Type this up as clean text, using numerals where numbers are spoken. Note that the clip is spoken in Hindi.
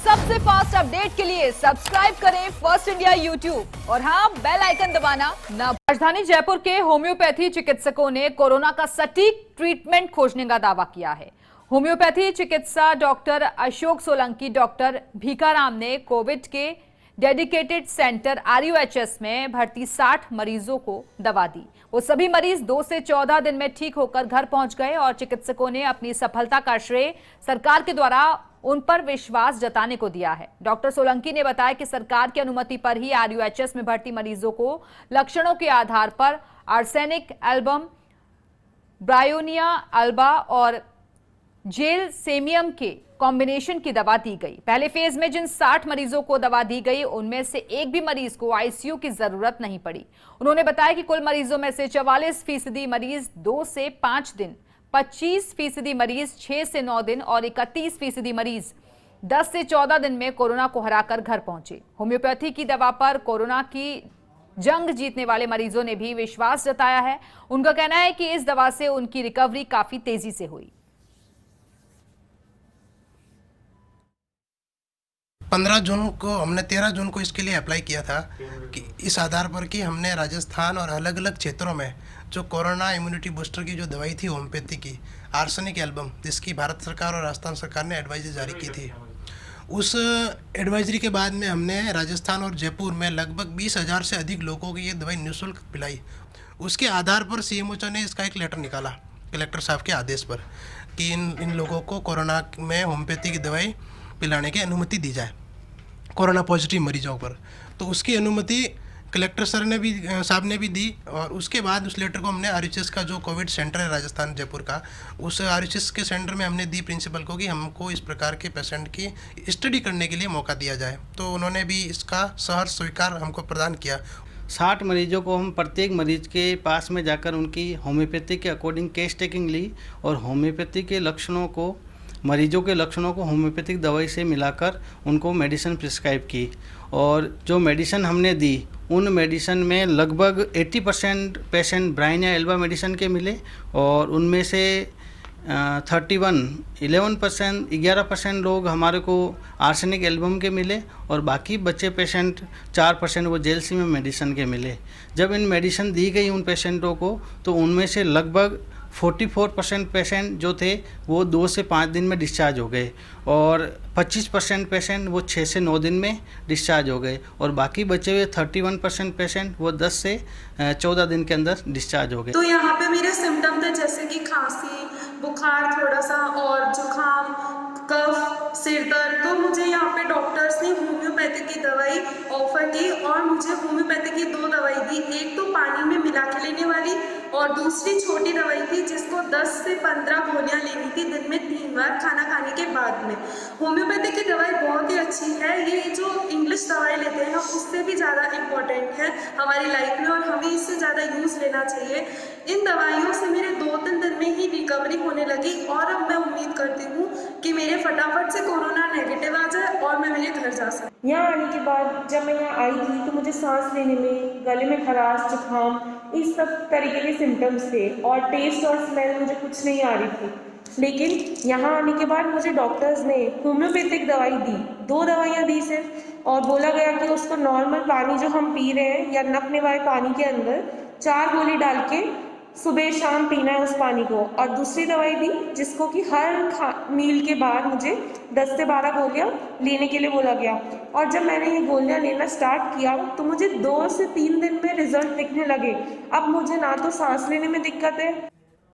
सबसे फास्ट अपडेट के लिए सब्सक्राइब करें फर्स्ट इंडिया यूट्यूब और हाँ, बेल आइकन दबाना ना। राजधानी जयपुर के होम्योपैथी चिकित्सकों ने कोरोना का सटीक ट्रीटमेंट खोजने का दावा किया है। होम्योपैथी चिकित्सा डॉक्टर अशोक सोलंकी, डॉक्टर भीखाराम ने कोविड के डेडिकेटेड सेंटर आरयूएचएस में भर्ती 60 मरीजों को दवा दी। वो सभी मरीज 2 से 14 दिन में ठीक होकर घर पहुंच गए और चिकित्सकों ने अपनी सफलता का श्रेय सरकार के द्वारा उन पर विश्वास जताने को दिया है। डॉक्टर सोलंकी ने बताया कि सरकार की अनुमति पर ही आरयूएचएस में भर्ती मरीजों को लक्षणों के आधार पर आर्सेनिक एल्बम, ब्रायोनिया अल्बा और जेल सेमियम के कॉम्बिनेशन की दवा दी गई। पहले फेज में जिन 60 मरीजों को दवा दी गई, उनमें से एक भी मरीज को आईसीयू की जरूरत नहीं पड़ी। उन्होंने बताया कि कुल मरीजों में से 44% मरीज 2 से 5 दिन, 25% मरीज 6 से 9 दिन और 31% मरीज 10 से 14 दिन में कोरोना को हराकर घर पहुंचे। होम्योपैथी की दवा पर कोरोना की जंग जीतने वाले मरीजों ने भी विश्वास जताया है। उनका कहना है कि इस दवा से उनकी रिकवरी काफी तेजी से हुई। 15 जून को हमने 13 जून को इसके लिए अप्लाई किया था कि इस आधार पर कि हमने राजस्थान और अलग अलग क्षेत्रों में जो कोरोना इम्यूनिटी बूस्टर की जो दवाई थी होम्योपैथी की आर्सेनिक एल्बम, जिसकी भारत सरकार और राजस्थान सरकार ने एडवाइजरी जारी की थी, उस एडवाइजरी के बाद में हमने राजस्थान और जयपुर में लगभग 20,000 से अधिक लोगों को ये दवाई निःशुल्क पिलाई। उसके आधार पर सीएमओ ने इसका एक लेटर निकाला कलेक्टर साहब के आदेश पर कि इन लोगों को कोरोना में होम्योपैथी की दवाई पिलाने की अनुमति दी जाए कोरोना पॉजिटिव मरीजों पर। तो उसकी अनुमति कलेक्टर सर ने भी साहब ने भी दी और उसके बाद उस लेटर को हमने आरयूएचएस का जो कोविड सेंटर है राजस्थान जयपुर का, उस आरयूएचएस के सेंटर में हमने दी प्रिंसिपल को कि हमको इस प्रकार के पेशेंट की स्टडी करने के लिए मौका दिया जाए। तो उन्होंने भी इसका सहर्ष स्वीकार हमको प्रदान किया। 60 मरीजों को हम प्रत्येक मरीज के पास में जाकर उनकी होम्योपैथी के अकॉर्डिंग केस टेकिंग ली और होम्योपैथी के लक्षणों को, मरीजों के लक्षणों को होम्योपैथिक दवाई से मिलाकर उनको मेडिसिन प्रिस्क्राइब की। और जो मेडिसिन हमने दी, उन मेडिसिन में लगभग 80% पेशेंट ब्रायोनिया एल्बा मेडिसिन के मिले और उनमें से 11% लोग हमारे को आर्सेनिक एल्बम के मिले और बाकी बचे पेशेंट 4% वो जेल सेमियम मेडिसिन के मिले। जब इन मेडिसिन दी गई उन पेशेंटों को, तो उनमें से लगभग 44% पेशेंट जो थे वो 2 से 5 दिन में डिस्चार्ज हो गए और 25% पेशेंट वो 6 से 9 दिन में डिस्चार्ज हो गए और बाकी बचे हुए 31% पेशेंट वो 10 से 14 दिन के अंदर डिस्चार्ज हो गए। तो यहाँ पे मेरे सिम्टम थे जैसे कि खांसी, बुखार थोड़ा सा और जुकाम, कफ, सिर दर्द। तो मुझे यहाँ पे डॉक्टर्स ने होम्योपैथी की दवाई ऑफर की और मुझे होम्योपैथी की 2 दवाई दी। एक तो पानी में मिला के लेने वाली और दूसरी छोटी दवाई थी जिसको 10 से 15 गोलियां लेनी थी दिन में 3 बार खाना खाने के बाद में। होम्योपैथी की दवाई बहुत ही अच्छी है। ये जो इंग्लिश दवाई लेते हैं उससे भी ज़्यादा इम्पोर्टेंट है हमारी लाइफ में और हमें इससे ज़्यादा यूज़ लेना चाहिए। इन दवाइयों से मेरे 2-3 दिन में ही रिकवरी होने लगी और अब मैं उम्मीद करती हूँ कि मेरे फटाफट से कोरोना नेगेटिव आ जाए और मैं मेरे घर जा सकूँ। यहाँ आने के बाद जब मैं यहाँ आई थी तो मुझे सांस लेने में, गले में खराश, जुकाम, इस सब तरीके के सिम्टम्स थे और टेस्ट और स्मेल मुझे कुछ नहीं आ रही थी। लेकिन यहाँ आने के बाद मुझे डॉक्टर्स ने होम्योपैथिक दवाई दी, 2 दवाइयाँ दी सिर्फ, और बोला गया कि उसको नॉर्मल पानी जो हम पी रहे हैं या नपने वाले पानी के अंदर 4 गोली डाल के सुबह शाम पीना है उस पानी को। और दूसरी दवाई दी जिसको कि हर मील के बाद मुझे 10 से 12 गोलियाँ लेने के लिए बोला गया। और जब मैंने ये गोलियाँ लेना स्टार्ट किया तो मुझे 2 से 3 दिन में रिजल्ट दिखने लगे। अब मुझे ना तो सांस लेने में दिक्कत है,